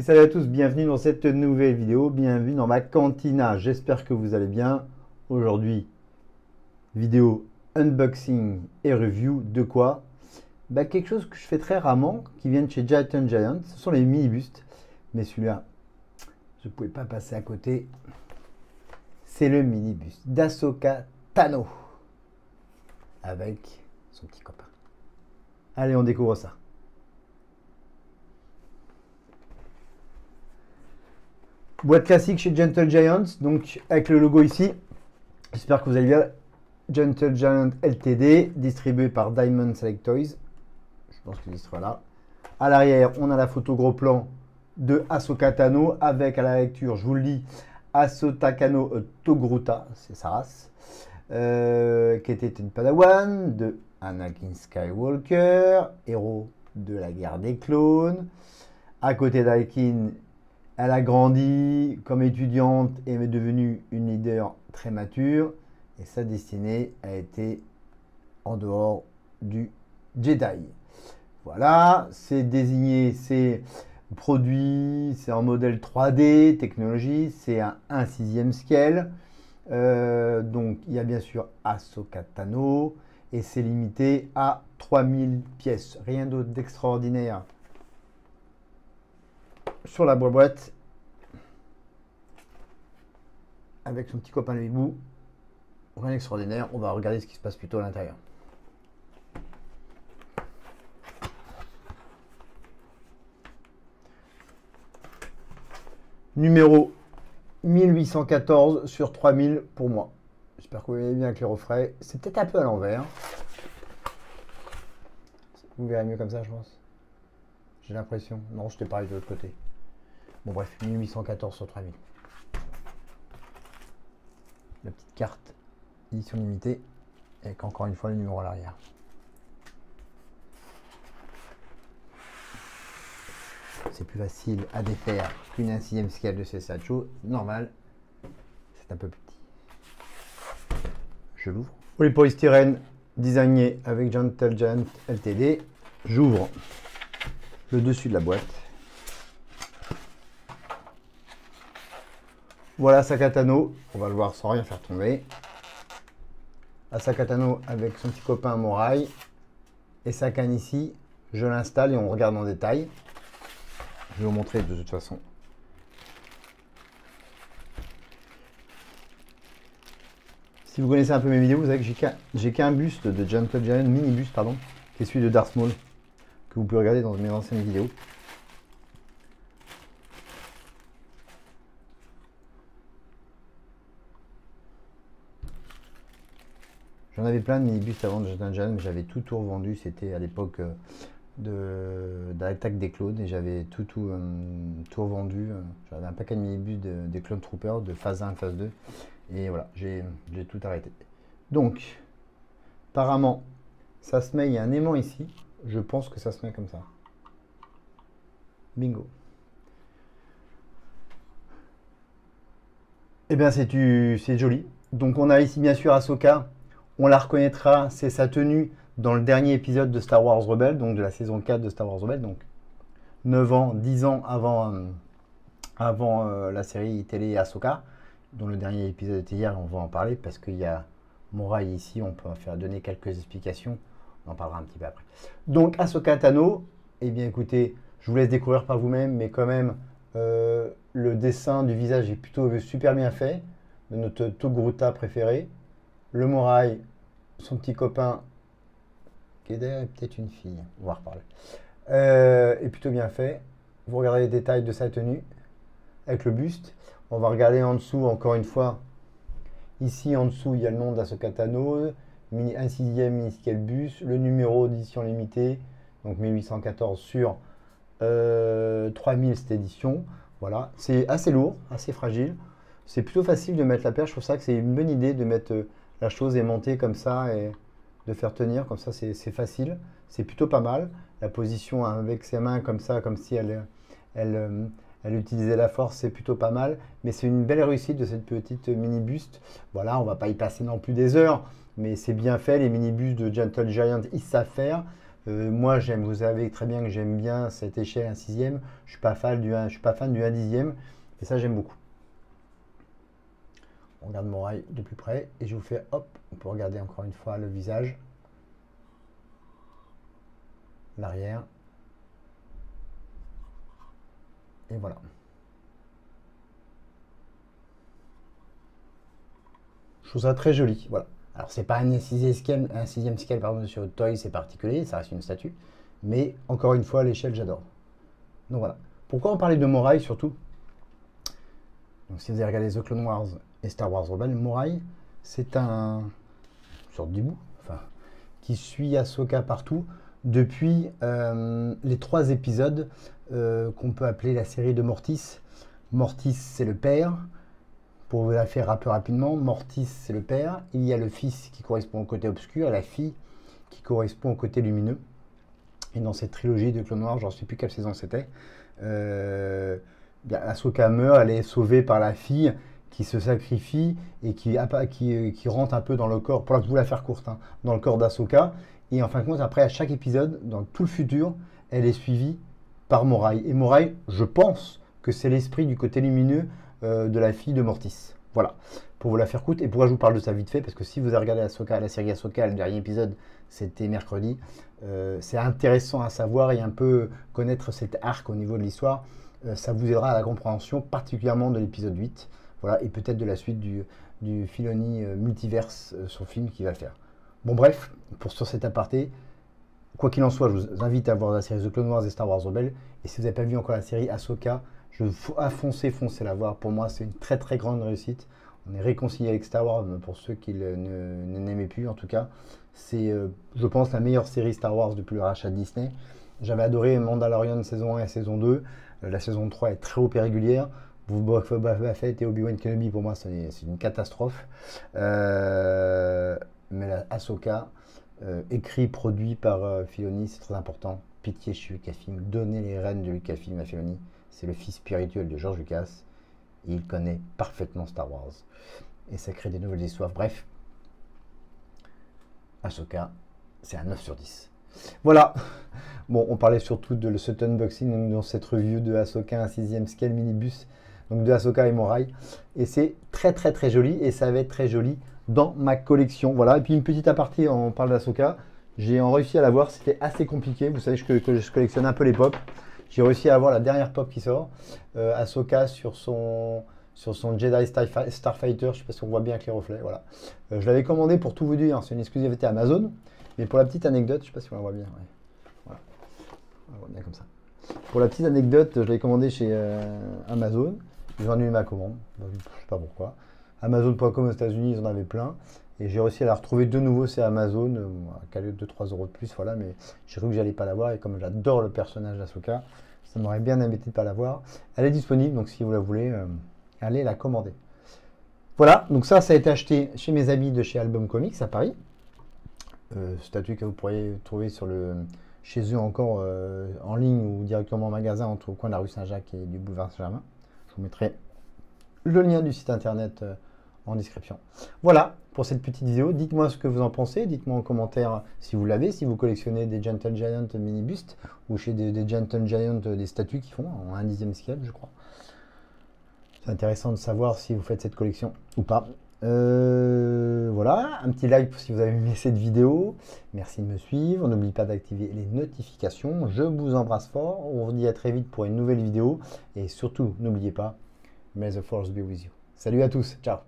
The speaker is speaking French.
Salut à tous, bienvenue dans cette nouvelle vidéo, bienvenue dans ma cantina. J'espère que vous allez bien. Aujourd'hui, vidéo unboxing et review de quoi? Quelque chose que je fais très rarement, qui vient de chez Gentle Giant. Ce sont les mini-bustes, mais celui-là, je ne pouvais pas passer à côté. C'est le mini-buste d'Ahsoka Tano, avec son petit copain. Allez, on découvre ça. Boîte classique chez Gentle Giant, donc avec le logo ici. J'espère que vous allez bien. Gentle Giant Ltd, distribué par Diamond Select Toys. Je pense qu'il sera là. À l'arrière, on a la photo gros plan de Ahsoka Tano avec à la lecture, je vous le dis, Ahsoka Tano Togruta, c'est sa race, qui était une padawan de Anakin Skywalker, héros de la guerre des clones. À côté d'Anakin, elle a grandi comme étudiante et est devenue une leader très mature. Et sa destinée a été en dehors du Jedi. Voilà, c'est désigné, c'est produit, c'est en modèle 3D, technologie, c'est un 1/6e scale. Donc il y a bien sûr Ahsoka Tano et c'est limité à 3000 pièces. Rien d'autre d'extraordinaire sur la boîte avec son petit copain le hibou. Rien d'extraordinaire, on va regarder ce qui se passe plutôt à l'intérieur. Numéro 1814 sur 3000 pour moi. J'espère que vous voyez bien avec les refrains. C'est peut-être un peu à l'envers. Vous verrez mieux comme ça, je pense. J'ai l'impression. Non, je t'ai parlé de l'autre côté. Bon bref, 1814 sur 3000. La petite carte, édition limitée, avec encore une fois le numéro à l'arrière. C'est plus facile à défaire qu'une 1/6e scale de ces Satchel. Normal, c'est un peu petit. Je l'ouvre. Polystyrène designé avec Gentle Giant Ltd. J'ouvre le dessus de la boîte. Voilà Ahsoka Tano, on va le voir sans rien faire tomber. Ahsoka Tano avec son petit copain Morai. Et sa canne ici, je l'installe et on regarde en détail. Je vais vous montrer de toute façon. Si vous connaissez un peu mes vidéos, vous savez que j'ai qu'un buste de Gentle Giant, mini buste pardon, qui est celui de Darth Maul, que vous pouvez regarder dans mes anciennes vidéos. J'en avais plein de mini-bustes avant de Gentle Giant, mais j'avais tout revendu. C'était à l'époque de l'attaque des clones et j'avais tout revendu. J'avais un paquet de mini-bustes des Clone Troopers de phase 1 phase 2. Et voilà, j'ai tout arrêté. Donc, apparemment, ça se met, il y a un aimant ici. Je pense que ça se met comme ça. Bingo. Eh bien, c'est joli. Donc, on a ici bien sûr Ahsoka. On la reconnaîtra, c'est sa tenue dans le dernier épisode de Star Wars Rebels, donc de la saison 4 de Star Wars Rebels, donc 9 ans, 10 ans avant la série télé Ahsoka, dont le dernier épisode était hier, on va en parler, parce qu'il y a Morai ici, on peut donner quelques explications, on en parlera un petit peu après. Donc Ahsoka Tano, eh bien écoutez, je vous laisse découvrir par vous-même, mais quand même, le dessin du visage est plutôt super bien fait, de notre Togruta préféré. Le Morai, son petit copain, qui est d'ailleurs peut-être une fille, on va en reparler, est plutôt bien fait. Vous regardez les détails de sa tenue, avec le buste. On va regarder en dessous, encore une fois. Ici, en dessous, il y a le nom d'Ahsoka Tano, 1/6e mini-scale bus, le numéro d'édition limitée, donc 1814 sur 3000 cette édition. Voilà, c'est assez lourd, assez fragile. C'est plutôt facile de mettre la perche, je trouve ça que c'est une bonne idée de mettre la chose aimantée comme ça et de faire tenir, comme ça c'est facile. C'est plutôt pas mal. La position avec ses mains comme ça, comme si elle utilisait la force, c'est plutôt pas mal. Mais c'est une belle réussite de cette petite mini-buste. Voilà, on va pas y passer non plus des heures, mais c'est bien fait. Les mini-bustes de Gentle Giant, ils savent faire. Moi, vous savez très bien que j'aime bien cette échelle 1 sixième. Je suis pas fan du 1, je suis pas fan du 1 dixième. Et ça, j'aime beaucoup. On regarde Moraille de plus près et je vous fais, hop, on peut regarder encore une fois le visage, l'arrière. Et voilà. Je trouve ça très joli. Voilà. Alors, c'est pas un sixième scale pardon, sur Toy, c'est particulier, ça reste une statue. Mais encore une fois, l'échelle, j'adore. Donc voilà. Pourquoi on parlait de Moraille surtout? Donc, si vous avez regardé The Clone Wars et Star Wars Rebels, Moraille, c'est une sorte d'hibou, enfin, qui suit Ahsoka partout depuis les 3 épisodes qu'on peut appeler la série de Mortis. Mortis, c'est le père. Pour vous la faire un peu rapidement, Mortis, c'est le père. Il y a le fils qui correspond au côté obscur et la fille qui correspond au côté lumineux. Et dans cette trilogie de Clone Wars, je ne sais plus quelle saison c'était, Ahsoka meurt, elle est sauvée par la fille qui se sacrifie et qui rentre un peu dans le corps, pour vous la faire courte, hein, dans le corps d'Ahsoka. Et en fin de compte, après, à chaque épisode, dans tout le futur, elle est suivie par Moraille. Et Moraille, je pense que c'est l'esprit du côté lumineux de la fille de Mortis. Voilà, pour vous la faire courte. Et pourquoi je vous parle de ça vite fait? Parce que si vous avez regardé Ahsoka, la série Ahsoka, le dernier épisode, c'était mercredi. C'est intéressant à savoir et un peu connaître cet arc au niveau de l'histoire. Ça vous aidera à la compréhension, particulièrement de l'épisode 8. Voilà, et peut-être de la suite du Filoni Multiverse, son film qui va faire. Bon bref, sur cet aparté, quoi qu'il en soit, je vous invite à voir la série The Clone Wars et Star Wars Rebels. Et si vous n'avez pas vu encore la série Ahsoka, je vous foncez la voir. Pour moi, c'est une très très grande réussite. On est réconcilié avec Star Wars, pour ceux qui ne n'aimaient plus en tout cas. C'est, je pense, la meilleure série Star Wars depuis le rachat de Disney. J'avais adoré Mandalorian saison 1 et saison 2. La saison 3 est très haut et régulière. Boba Fett et Obi-Wan Kenobi, pour moi, c'est une catastrophe. Mais la Ahsoka, écrit, produit par Filoni, c'est très important. Pitié chez Lucasfilm, donnez les rênes de Lucasfilm à Filoni. C'est le fils spirituel de George Lucas. Et il connaît parfaitement Star Wars. Et ça crée des nouvelles histoires. Bref, Ahsoka, c'est un 9 sur 10. Voilà. Bon, on parlait surtout de cet unboxing, dans cette review de Ahsoka, un 6e scale minibus, donc de Ahsoka et Moraille. Et c'est très très très joli, et ça va être très joli dans ma collection. Voilà, et puis une petite aparté, on parle d'Ahsoka. J'ai réussi à l'avoir, c'était assez compliqué. Vous savez que je collectionne un peu les pop. J'ai réussi à avoir la dernière pop qui sort, Ahsoka sur son Jedi Starfighter, je ne sais pas si on voit bien avec les reflets, voilà. Je l'avais commandé pour tout vous dire, c'est une exclusivité Amazon, mais pour la petite anecdote, je ne sais pas si on la voit bien, ouais. Voilà. On la voit bien comme ça. Pour la petite anecdote, je l'ai commandé chez Amazon, ils ont annulé ma commande, je ne sais pas pourquoi. Amazon.com aux États-Unis, ils en avaient plein, et j'ai réussi à la retrouver de nouveau chez Amazon, à 2-3 euros de plus, voilà, mais j'ai cru que j'allais pas l'avoir, et comme j'adore le personnage d'Ahsoka, ça m'aurait bien embêté de ne pas l'avoir. Elle est disponible, donc si vous la voulez, allez la commander. Voilà, donc ça a été acheté chez mes amis de chez Album Comics à Paris. Statue que vous pourriez trouver chez eux encore en ligne ou directement en magasin entre au coin de la rue Saint-Jacques et du boulevard Saint-Germain. Je vous mettrai le lien du site internet en description. Voilà pour cette petite vidéo. Dites-moi ce que vous en pensez. Dites-moi en commentaire si vous l'avez, si vous collectionnez des Gentle Giant mini bustes ou chez des Gentle Giant des statues qui font en 1/10 scale, je crois. C'est intéressant de savoir si vous faites cette collection ou pas. Voilà, un petit like si vous avez aimé cette vidéo. Merci de me suivre. N'oubliez pas d'activer les notifications. Je vous embrasse fort. On vous dit à très vite pour une nouvelle vidéo. Et surtout, n'oubliez pas, may the force be with you. Salut à tous. Ciao.